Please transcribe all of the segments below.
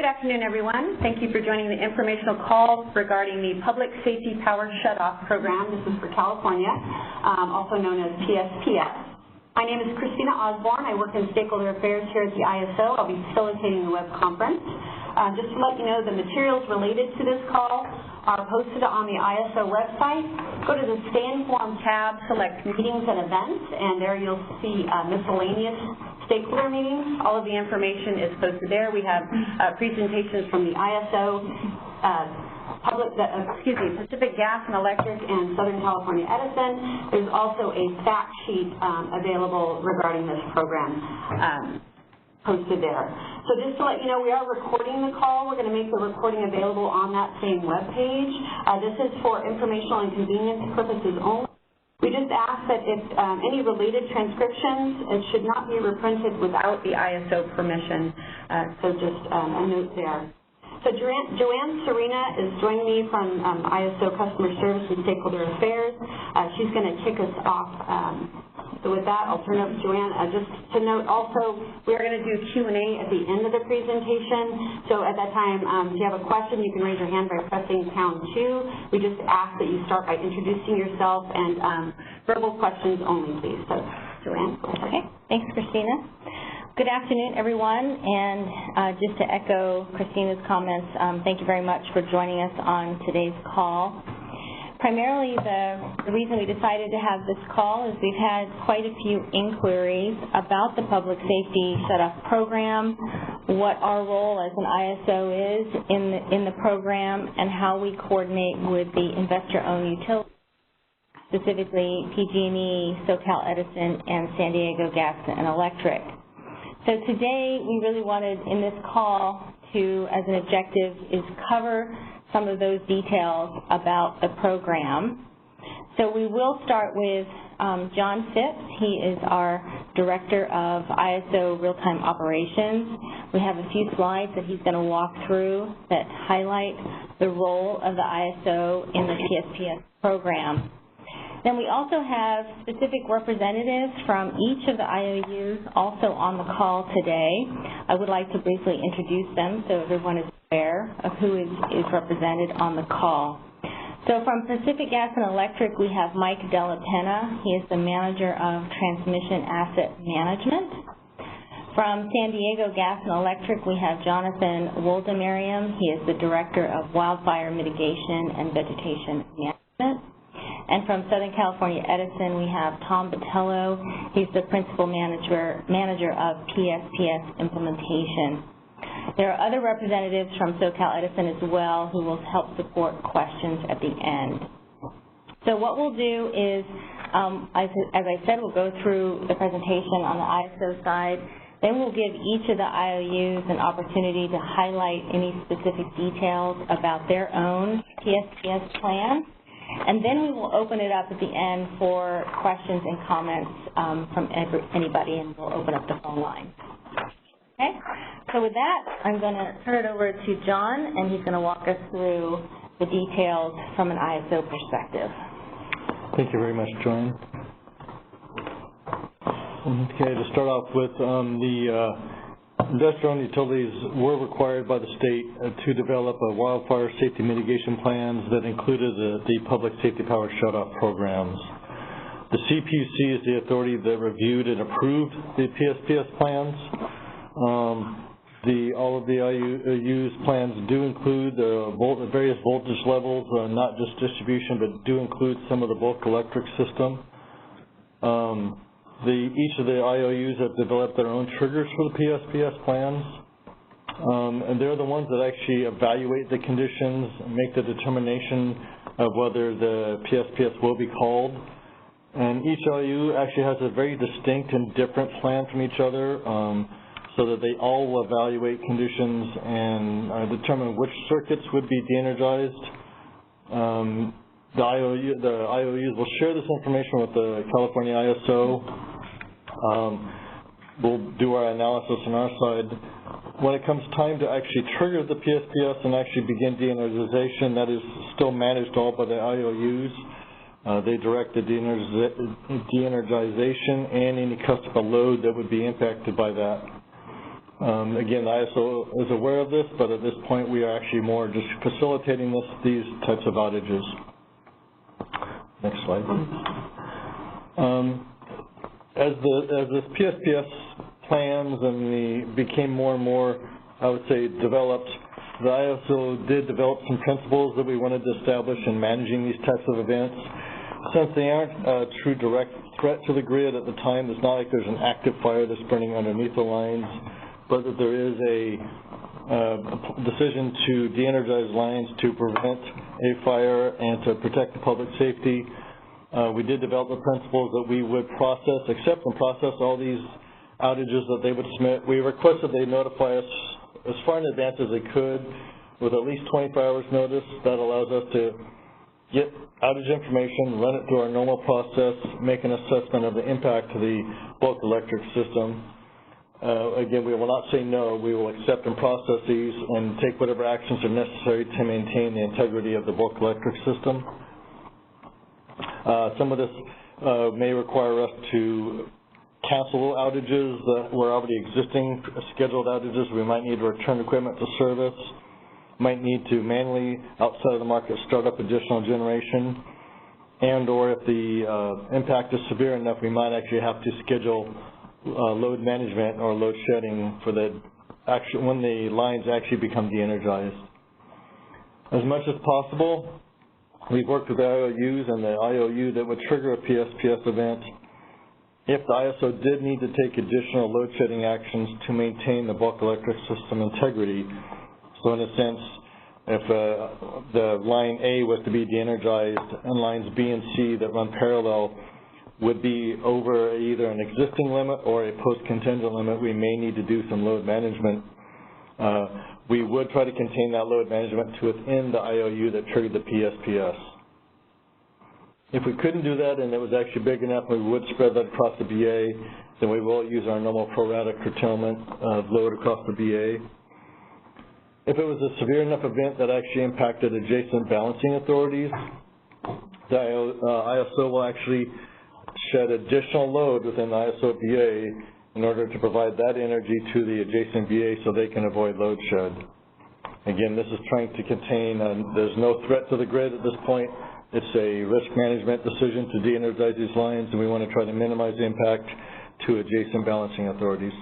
Good afternoon, everyone. Thank you for joining the informational call regarding the Public Safety Power Shutoff program. This is for California, also known as PSPS. My name is Christina Osborne. I work in Stakeholder Affairs here at the ISO. I'll be facilitating the web conference. Just to let you know, the materials related to this call are posted on the ISO website. Go to the Stay Informed tab, select Meetings and Events, and there you'll see miscellaneous stakeholder meetings. All of the information is posted there. We have presentations from the ISO, Pacific Gas and Electric, and Southern California Edison. There's also a fact sheet available regarding this program posted there. So just to let you know, we are recording the call. We're going to make the recording available on that same web page. This is for informational and convenience purposes only. We just ask that if any related transcriptions, it should not be reprinted without the ISO permission. So just a note there. So Joanne Serena is joining me from ISO Customer Service and Stakeholder Affairs. She's going to kick us off. So with that, I'll turn it over to Joanne. Just to note also, we are going to do Q&A at the end of the presentation. So at that time, if you have a question, you can raise your hand by pressing #2. We just ask that you start by introducing yourself and verbal questions only, please. So, Joanne. Okay. Thanks, Christina. Good afternoon, everyone. And just to echo Christina's comments, thank you very much for joining us on today's call. Primarily, the reason we decided to have this call is we've had quite a few inquiries about the public safety shutoff program, what our role as an ISO is in the program, and how we coordinate with the investor-owned utilities, specifically PG&E, SoCal Edison, and San Diego Gas and Electric. So today, we really wanted in this call to, as an objective, is cover some of those details about the program. So we will start with John Phipps. He is our Director of ISO Real-Time Operations. We have a few slides that he's going to walk through that highlight the role of the ISO in the PSPS program. Then we also have specific representatives from each of the IOUs also on the call today. I would like to briefly introduce them so everyone is aware of who is represented on the call. So from Pacific Gas and Electric, we have Mike Della Penna. He is the Manager of Transmission Asset Management. From San Diego Gas and Electric, we have Jonathan Woldemariam. He is the Director of Wildfire Mitigation and Vegetation Management. And from Southern California Edison, we have Tom Botello. He's the Principal Manager of PSPS Implementation. There are other representatives from SoCal Edison as well who will help support questions at the end. So what we'll do is, as I said, we'll go through the presentation on the ISO side. Then we'll give each of the IOUs an opportunity to highlight any specific details about their own PSPS plan. And then we will open it up at the end for questions and comments from anybody, and we'll open up the phone line. Okay? So with that, I'm going to turn it over to John, and he's going to walk us through the details from an ISO perspective. Thank you very much, Joanne. Okay, to start off with, the investor-owned utilities were required by the state to develop a wildfire safety mitigation plans that included the public safety power shutoff programs. The CPUC is the authority that reviewed and approved the PSPS plans. All of the IU's plans do include various voltage levels, not just distribution, but do include some of the bulk electric system. Each of the IOUs have developed their own triggers for the PSPS plans, and they're the ones that actually evaluate the conditions and make the determination of whether the PSPS will be called. And each IOU actually has a very distinct and different plan from each other, so that they all will evaluate conditions and determine which circuits would be de-energized. The IOUs will share this information with the California ISO. We'll do our analysis on our side. When it comes time to actually trigger the PSPS and actually begin de-energization, that is still managed all by the IOUs. They direct the de-energization and any customer load that would be impacted by that. Again, the ISO is aware of this, but at this point we are actually more just facilitating these types of outages. Next slide. As this PSPS plans and became more and more, I would say, developed, the ISO did develop some principles that we wanted to establish in managing these types of events. Since they aren't a true direct threat to the grid at the time, it's not like there's an active fire that's burning underneath the lines, but that there is a decision to de-energize lines to prevent a fire and to protect the public safety. We did develop the principles that we would accept and process all these outages that they would submit. We requested they notify us as far in advance as they could with at least 24 hours notice. That allows us to get outage information, run it through our normal process, make an assessment of the impact to the bulk electric system. Again, we will not say no. We will accept and process these and take whatever actions are necessary to maintain the integrity of the bulk electric system. Some of this may require us to cancel outages that were already existing scheduled outages. We might need to return equipment to service, might need to manually, outside of the market, start up additional generation, and or if the impact is severe enough, we might actually have to schedule load management or load shedding for when the lines actually become de-energized. As much as possible, we've worked with the IOUs and the IOU that would trigger a PSPS event if the ISO did need to take additional load shedding actions to maintain the bulk electric system integrity. So in a sense, if the line A was to be de-energized and lines B and C that run parallel would be over either an existing limit or a post-contingent limit, we may need to do some load management. We would try to contain that load management to within the IOU that triggered the PSPS. If we couldn't do that and it was actually big enough, we would spread that across the BA, then we will use our normal pro rata curtailment of load across the BA. If it was a severe enough event that actually impacted adjacent balancing authorities, the ISO will actually shed additional load within the ISO BA in order to provide that energy to the adjacent BA so they can avoid load shed. Again, this is trying to contain, there's no threat to the grid at this point. It's a risk management decision to de-energize these lines, and we want to try to minimize the impact to adjacent balancing authorities.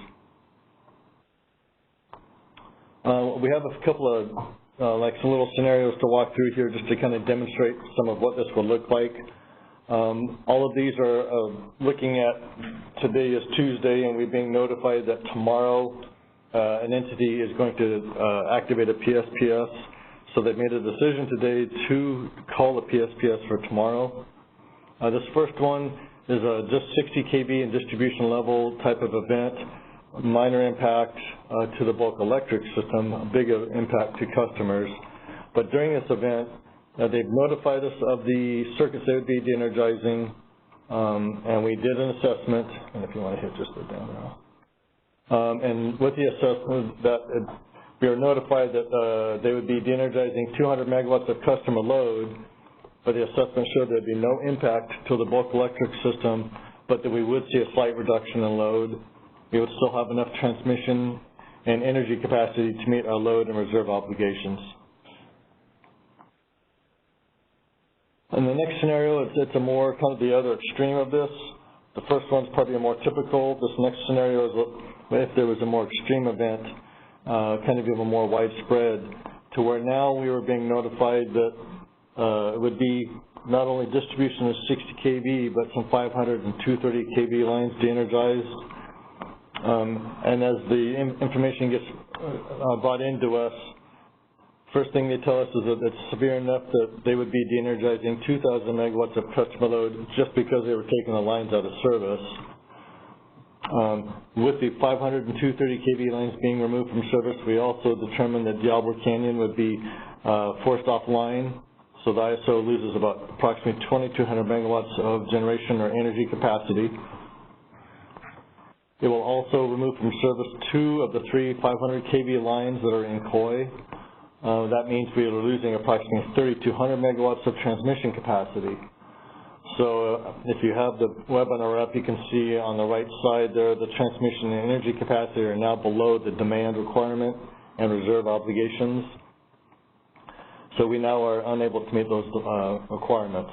We have a couple of some little scenarios to walk through here just to kind of demonstrate some of what this will look like. All of these are looking at today is Tuesday, and we're being notified that tomorrow an entity is going to activate a PSPS. So they made a decision today to call the PSPS for tomorrow. This first one is just 60 kV and distribution level type of event, minor impact to the bulk electric system, a big impact to customers. But during this event, they've notified us of the circuits they would be de-energizing, and we did an assessment, and if you want to hit just the down now. And with the assessment, we are notified that they would be de-energizing 200 megawatts of customer load, but the assessment showed there'd be no impact to the bulk electric system, but that we would see a slight reduction in load. We would still have enough transmission and energy capacity to meet our load and reserve obligations. In the next scenario, it's a more kind of the other extreme of this. The first one's probably a more typical. This next scenario is if there was a more extreme event, kind of even more widespread, to where now we were being notified that it would be not only distribution of 60 kV, but some 500 and 230 kV lines de-energized. And as the information gets brought into us, first thing they tell us is that it's severe enough that they would be de-energizing 2,000 megawatts of customer load just because they were taking the lines out of service. With the 500 and 230 kV lines being removed from service, we also determined that Diablo Canyon would be forced offline, so the ISO loses about approximately 2,200 megawatts of generation or energy capacity. It will also remove from service 2 of the 3 500 kV lines that are in COI. That means we are losing approximately 3,200 megawatts of transmission capacity. So if you have the webinar up, you can see on the right side there the transmission and energy capacity are now below the demand requirement and reserve obligations. So we now are unable to meet those requirements.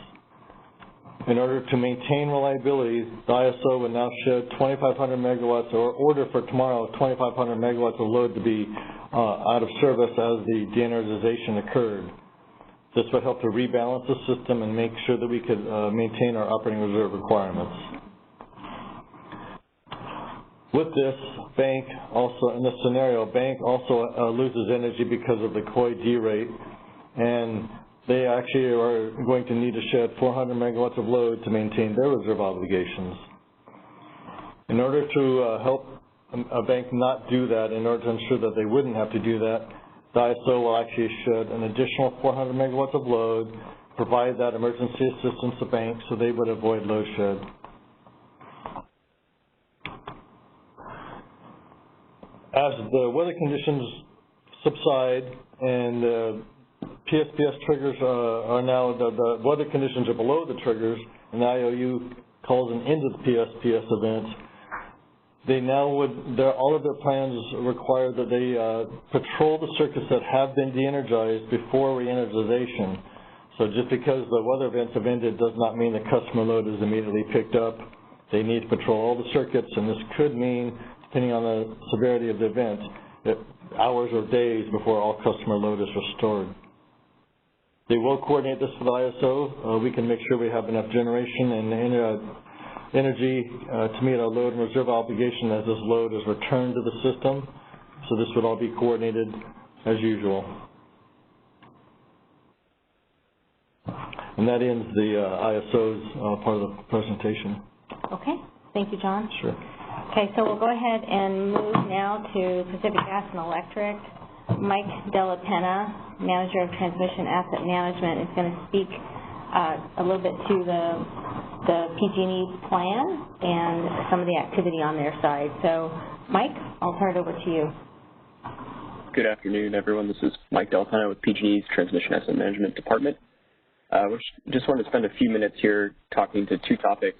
In order to maintain reliability, the ISO would now shed 2,500 megawatts or order for tomorrow 2,500 megawatts of load to be out of service as the de-energization occurred. This would help to rebalance the system and make sure that we could maintain our operating reserve requirements. With this, bank also, in this scenario, bank also loses energy because of the COI D rate, and they actually are going to need to shed 400 megawatts of load to maintain their reserve obligations. In order to help a bank not do that, in order to ensure that they wouldn't have to do that, the ISO will actually shed an additional 400 megawatts of load, provide that emergency assistance to banks so they would avoid load shed. As the weather conditions subside and the PSPS triggers are now, the weather conditions are below the triggers, and the IOU calls an end to the PSPS event, they now would, all of their plans require that they patrol the circuits that have been de-energized before re-energization. So just because the weather events have ended does not mean the customer load is immediately picked up. They need to patrol all the circuits, and this could mean, depending on the severity of the event, hours or days before all customer load is restored. They will coordinate this with the ISO. We can make sure we have enough generation and energy to meet our load and reserve obligation as this load is returned to the system. So this would all be coordinated as usual. And that ends the ISO's part of the presentation. Okay, thank you, John. Sure. Okay, so we'll go ahead and move now to Pacific Gas and Electric. Mike Della Penna, Manager of Transmission Asset Management, is going to speak a little bit to the PG&E plan and some of the activity on their side. So, Mike, I'll turn it over to you. Good afternoon, everyone. This is Mike Della Penna with PG&E's Transmission Asset Management Department. Just wanted to spend a few minutes here talking to two topics.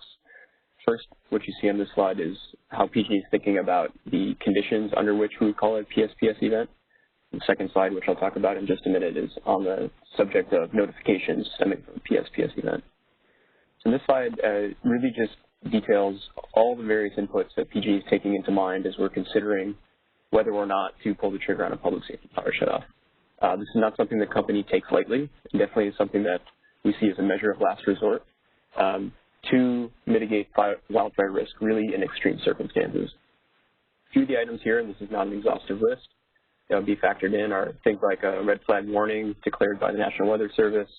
First, what you see on this slide is how PG&E is thinking about the conditions under which we would call a PSPS event. The second slide, which I'll talk about in just a minute, is on the subject of notifications stemming from a PSPS event. So this slide really just details all the various inputs that PG&E is taking into mind as we're considering whether or not to pull the trigger on a public safety power shutoff. This is not something the company takes lightly, and definitely is something that we see as a measure of last resort to mitigate wildfire risk really in extreme circumstances. A few of the items here, and this is not an exhaustive list, that would be factored in are things like a red flag warning declared by the National Weather Service,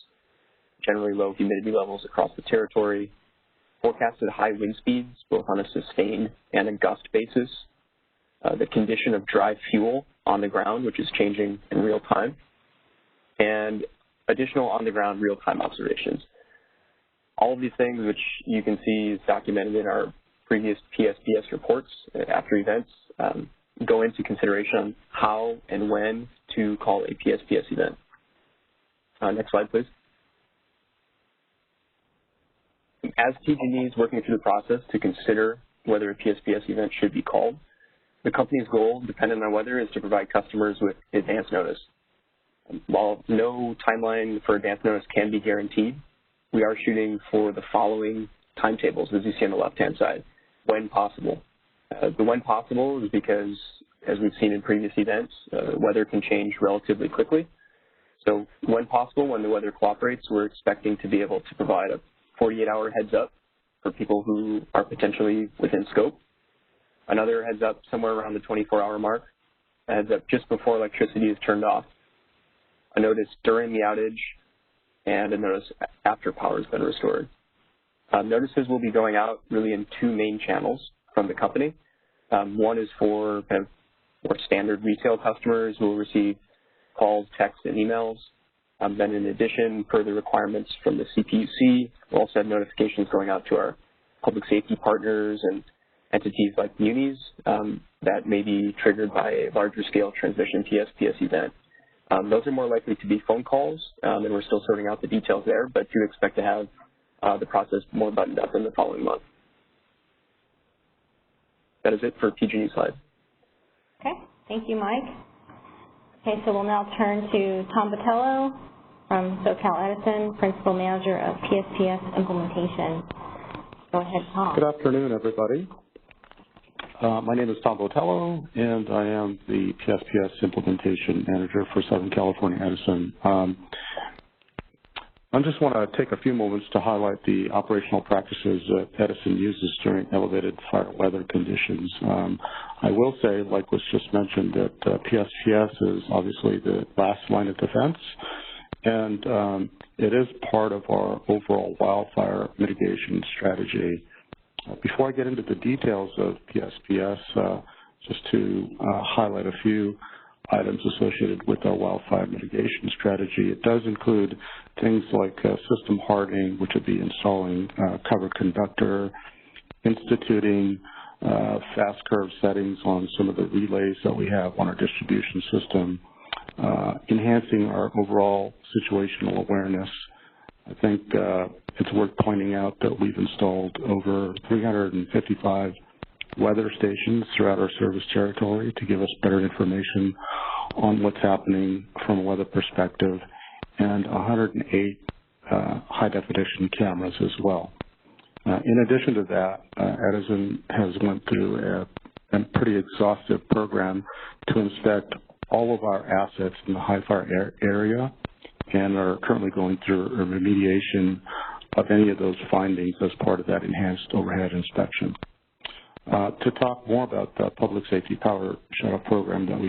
generally low humidity levels across the territory, forecasted high wind speeds, both on a sustained and a gust basis, the condition of dry fuel on the ground, which is changing in real time, and additional on-the-ground real-time observations. All of these things, which you can see is documented in our previous PSPS reports after events, go into consideration on how and when to call a PSPS event. Next slide, please. As PG&E is working through the process to consider whether a PSPS event should be called, the company's goal, dependent on weather, is to provide customers with advance notice. While no timeline for advance notice can be guaranteed, we are shooting for the following timetables, as you see on the left-hand side, when possible. The when possible is because, as we've seen in previous events, weather can change relatively quickly. So when possible, when the weather cooperates, we're expecting to be able to provide a 48-hour heads up for people who are potentially within scope. Another heads up somewhere around the 24-hour mark, a heads up just before electricity is turned off, a notice during the outage, and a notice after power has been restored. Notices will be going out really in two main channels from the company. One is for kind of more standard retail customers who will receive calls, texts, and emails. Then in addition, per the requirements from the CPUC, we'll also have notifications going out to our public safety partners and entities like munis that may be triggered by a larger scale transmission PSPS event. Those are more likely to be phone calls, and we're still sorting out the details there, but do expect to have the process more buttoned up in the following month. That is it for PG&E slides. Okay, thank you, Mike. Okay, so we'll now turn to Tom Botello from SoCal Edison, Principal Manager of PSPS Implementation. Go ahead, Tom. Good afternoon, everybody. My name is Tom Botello, and I am the PSPS Implementation Manager for Southern California Edison. I just want to take a few moments to highlight the operational practices that Edison uses during elevated fire weather conditions. I will say, like was just mentioned, that PSPS is obviously the last line of defense, and it is part of our overall wildfire mitigation strategy. Before I get into the details of PSPS, just to highlight a few items associated with our wildfire mitigation strategy. It does include things like system hardening, which would be installing covered conductor, instituting fast curve settings on some of the relays that we have on our distribution system, enhancing our overall situational awareness. I think it's worth pointing out that we've installed over 355 weather stations throughout our service territory to give us better information on what's happening from a weather perspective, and 108 high-definition cameras as well. In addition to that, Edison has went through a pretty exhaustive program to inspect all of our assets in the high fire area, and are currently going through a remediation of any of those findings as part of that enhanced overhead inspection. To talk more about the public safety power shutoff program that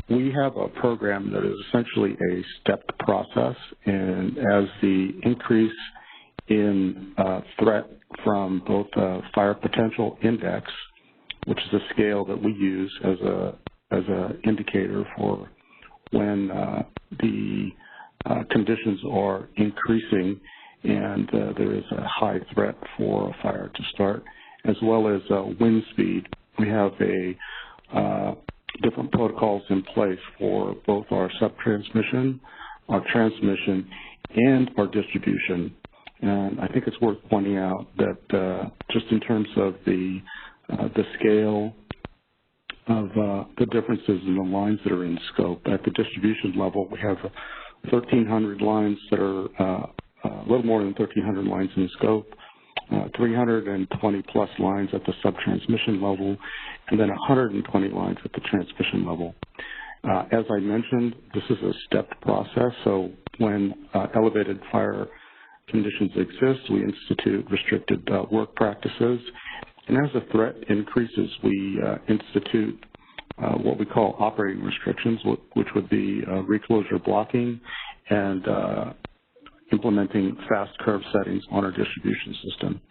we have a program that is essentially a stepped process, and as the increase in threat from both fire potential index, which is a scale that we use as a indicator for when the conditions are increasing and there is a high threat for a fire to start, as well as wind speed. We have different protocols in place for both our sub-transmission, our transmission, and our distribution. And I think it's worth pointing out that just in terms of the scale of the differences in the lines that are in scope, at the distribution level, we have 1,300 lines that are a little more than 1,300 lines in scope, 320 plus lines at the sub-transmission level, and then 120 lines at the transmission level. As I mentioned, this is a stepped process, so when elevated fire conditions exist, we institute restricted work practices, and as the threat increases, we institute what we call operating restrictions, which would be reclosure blocking and implementing fast curve settings on our distribution system.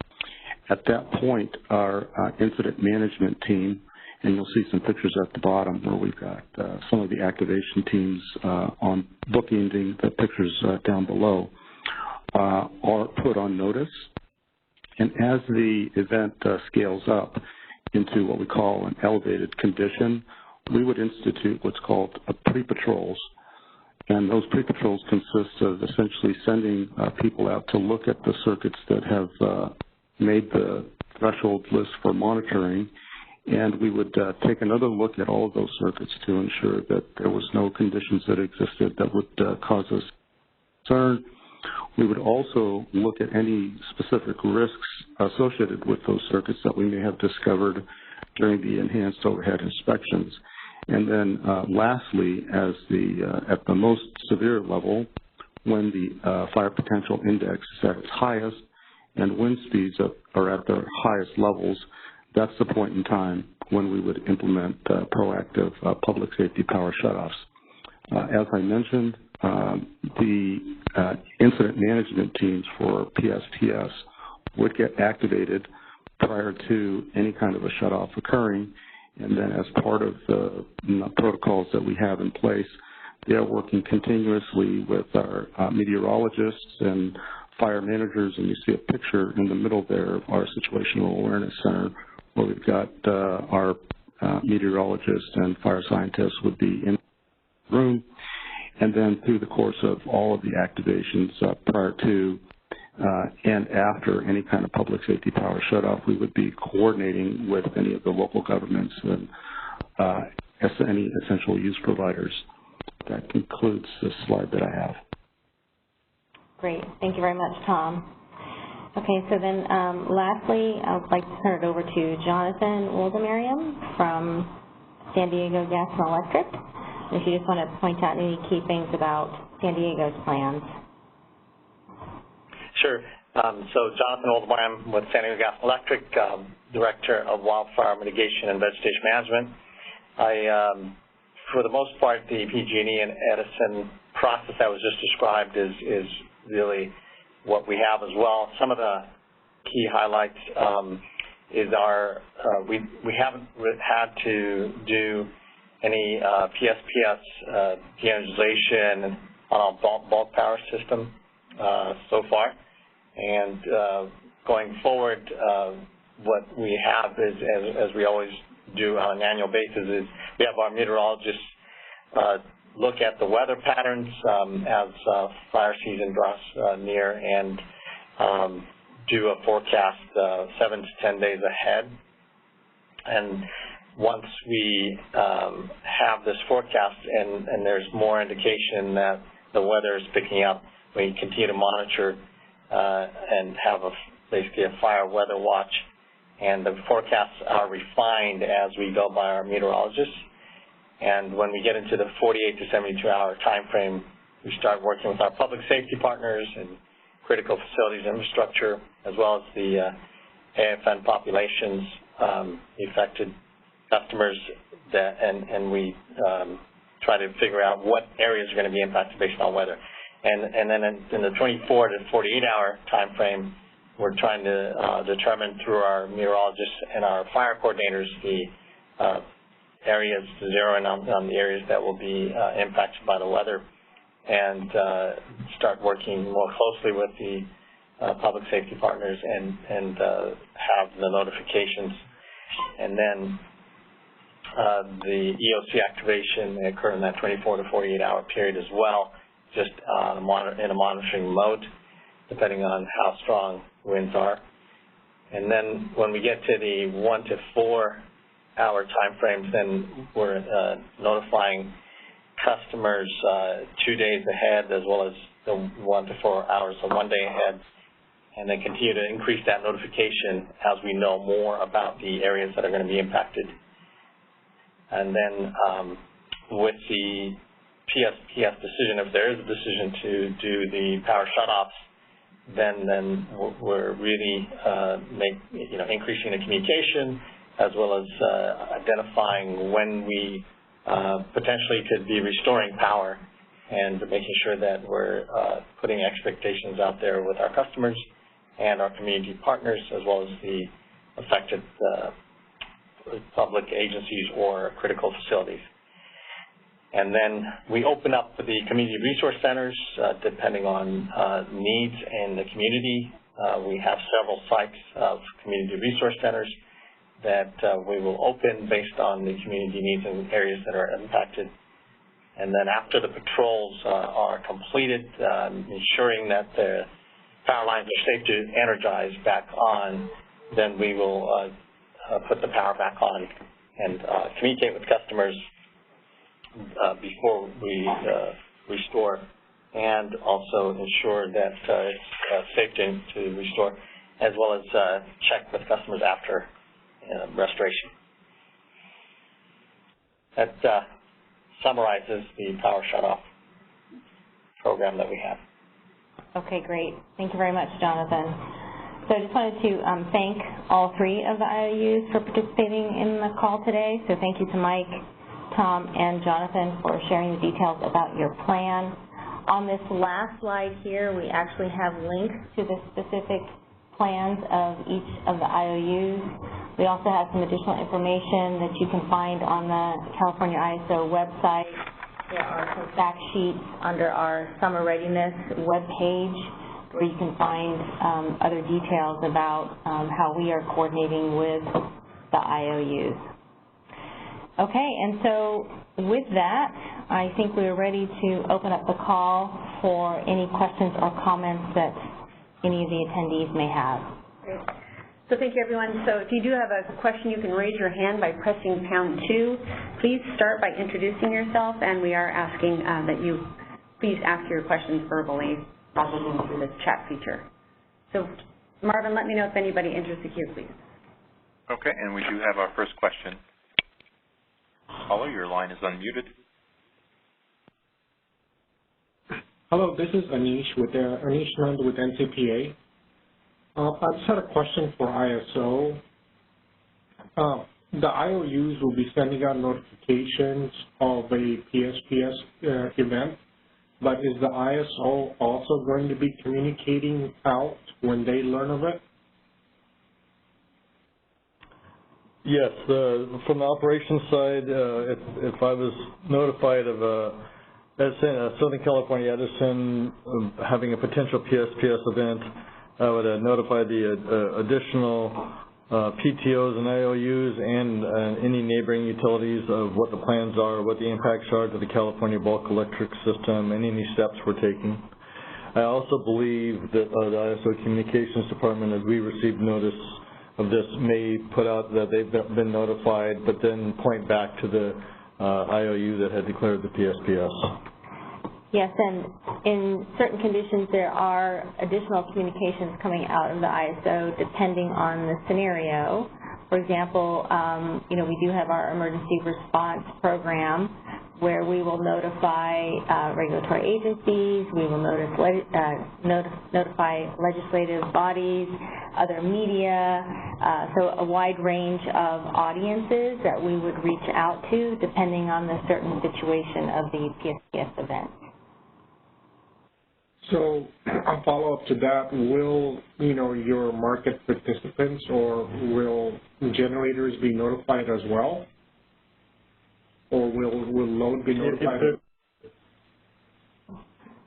At that point, our incident management team, and you'll see some pictures at the bottom where we've got some of the activation teams on bookending the pictures down below, are put on notice. And as the event scales up into what we call an elevated condition, we would institute what's called pre-patrols. And those pre-patrols consist of essentially sending people out to look at the circuits that have made the threshold list for monitoring, and we would take another look at all of those circuits to ensure that there was no conditions that existed that would cause us concern. We would also look at any specific risks associated with those circuits that we may have discovered during the enhanced overhead inspections. And then lastly, at the most severe level, when the fire potential index is at its highest and wind speeds are at their highest levels, that's the point in time when we would implement proactive public safety power shutoffs. As I mentioned, the incident management teams for PSPS would get activated prior to any kind of a shutoff occurring, and then as part of the protocols that we have in place, they are working continuously with our meteorologists and fire managers, and you see a picture in the middle there of our Situational Awareness Center where we've got our meteorologists and fire scientists would be in the room. And then through the course of all of the activations prior to and after any kind of public safety power shutoff, we would be coordinating with any of the local governments and any essential use providers. That concludes the slide that I have. Great. Thank you very much, Tom. Okay, so then lastly, I would like to turn it over to Jonathan Woldemariam from San Diego Gas and Electric. If you just want to point out any key things about San Diego's plans. Sure. So Jonathan Woldemariam with San Diego Gas and Electric, Director of Wildfire Mitigation and Vegetation Management. For the most part, the PG&E and Edison process that was just described is really what we have as well. Some of the key highlights is we haven't had to do any PSPS de-energization on our bulk power system so far. And going forward, what we have is, as we always do on an annual basis, is we have our meteorologists look at the weather patterns as fire season draws near and do a forecast 7 to 10 days ahead. And once we have this forecast and there's more indication that the weather is picking up, we continue to monitor and have basically a fire weather watch. And the forecasts are refined as we go by our meteorologists. And when we get into the 48 to 72-hour time frame, we start working with our public safety partners and critical facilities infrastructure, as well as the AFN populations, affected customers, and we try to figure out what areas are going to be impacted based on weather. And then in the 24 to 48-hour time frame, we're trying to determine through our meteorologists and our fire coordinators the areas to zero in on the areas that will be impacted by the weather, and start working more closely with the public safety partners and have the notifications. And then the EOC activation occurred in that 24 to 48-hour period as well, just in a monitoring mode, depending on how strong winds are. And then when we get to the 1 to 4 hour time frames, then we're notifying customers 2 days ahead, as well as the 1 to 4 hours, so 1 day ahead, and then continue to increase that notification as we know more about the areas that are going to be impacted. And then with the PSPS decision, if there is a decision to do the power shutoffs, then we're really increasing the communication, as well as identifying when we potentially could be restoring power, and making sure that we're putting expectations out there with our customers and our community partners, as well as the affected public agencies or critical facilities. And then we open up the community resource centers depending on needs in the community. We have several sites of community resource centers that we will open based on the community needs in areas that are impacted. And then after the patrols are completed, ensuring that the power lines are safe to energize back on, then we will put the power back on and communicate with customers before we restore, and also ensure that it's safe to restore, as well as check with customers after restoration. That summarizes the power shutoff program that we have. Okay, great. Thank you very much, Jonathan. So I just wanted to thank all three of the IOUs for participating in the call today. So thank you to Mike, Tom, and Jonathan for sharing the details about your plan. On this last slide here, we actually have links to the specific plans of each of the IOUs. We also have some additional information that you can find on the California ISO website. There are some fact sheets under our summer readiness webpage where you can find other details about how we are coordinating with the IOUs. Okay, and so with that, I think we're ready to open up the call for any questions or comments that any of the attendees may have. Great. So thank you, everyone. So if you do have a question, you can raise your hand by pressing #2. Please start by introducing yourself, and we are asking that you please ask your questions verbally rather than through the chat feature. So Marvin, let me know if anybody enters the queue, please. Okay, and we do have our first question. Caller, your line is unmuted. Hello, this is Anish Nand with NCPA. I just had a question for ISO. The IOUs will be sending out notifications of a PSPS event, but is the ISO also going to be communicating out when they learn of it? Yes, from the operations side, if I was notified of Southern California Edison having a potential PSPS event, I would notify the additional PTOs and IOUs and any neighboring utilities of what the plans are, what the impacts are to the California bulk electric system, and any steps we're taking. I also believe that the ISO Communications Department, as we received notice of this, may put out that they've been notified, but then point back to the IOU that had declared the PSPS. Yes, and in certain conditions there are additional communications coming out of the ISO depending on the scenario. For example, we do have our emergency response program where we will notify regulatory agencies, we will notify legislative bodies, other media, so a wide range of audiences that we would reach out to depending on the certain situation of the PSPS event. So a follow-up to that, will, your market participants or will generators be notified as well? Or will load be notified?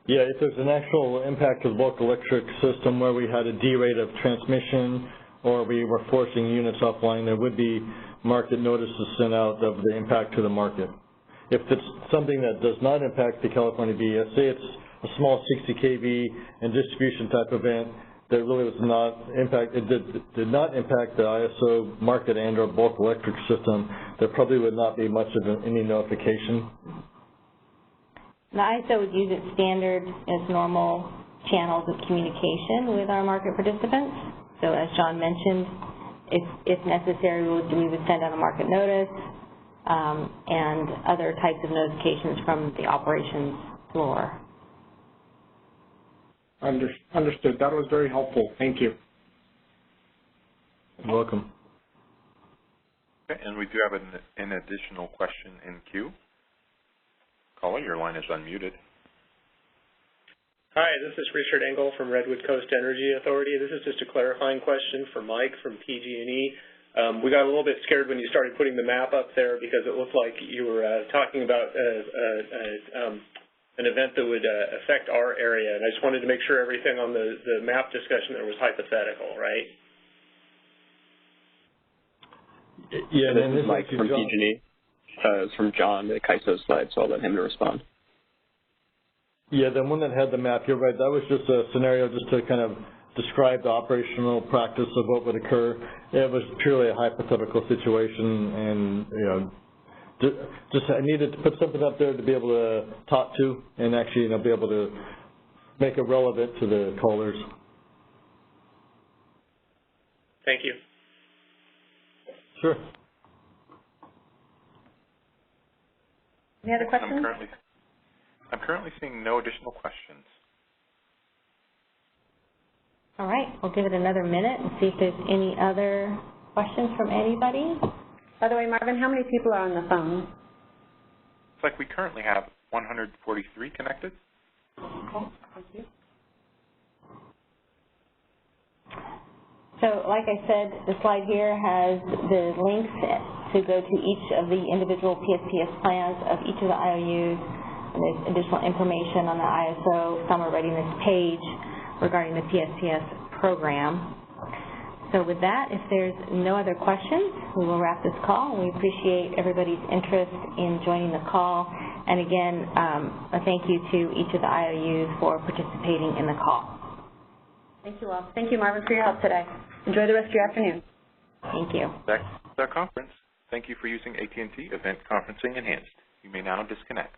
Yeah, if there's an actual impact to the bulk electric system where we had a derate of transmission or we were forcing units offline, there would be market notices sent out of the impact to the market. If it's something that does not impact the California BES, say it's a small 60 kV and distribution type event that really was not impact, it did not impact the ISO market and or bulk electric system, there probably would not be much of any notification. The ISO would use its standard, its normal channels of communication with our market participants. So as John mentioned, if necessary, we would send out a market notice and other types of notifications from the operations floor. Understood. That was very helpful. Thank you. You're welcome. Okay, and we do have an additional question in queue. Caller, your line is unmuted. Hi, this is Richard Engel from Redwood Coast Energy Authority. This is just a clarifying question for Mike from PG&E. We got a little bit scared when you started putting the map up there because it looked like you were talking about an event that would affect our area, and I just wanted to make sure everything on the map discussion there was hypothetical, right? Yeah, this is Mike from PG&E. It's from John, the CAISO slide, so I'll let him respond. Yeah, the one that had the map, you're right, that was just a scenario just to kind of describe the operational practice of what would occur. It was purely a hypothetical situation, and just I needed to put something up there to be able to talk to and actually be able to make it relevant to the callers. Thank you. Sure. Any other questions? I'm currently seeing no additional questions. All right, we'll give it another minute and see if there's any other questions from anybody. By the way, Marvin, how many people are on the phone? Looks like we currently have 143 connected. Okay, thank you. So, like I said, the slide here has the links to go to each of the individual PSPS plans of each of the IOUs. And there's additional information on the ISO summer readiness page regarding the PSPS program. So with that, if there's no other questions, we will wrap this call. We appreciate everybody's interest in joining the call. And again, a thank you to each of the IOUs for participating in the call. Thank you all. Thank you, Marvin, for your help today. Enjoy the rest of your afternoon. Thank you. That's our conference. Thank you for using AT&T Event Conferencing Enhanced. You may now disconnect.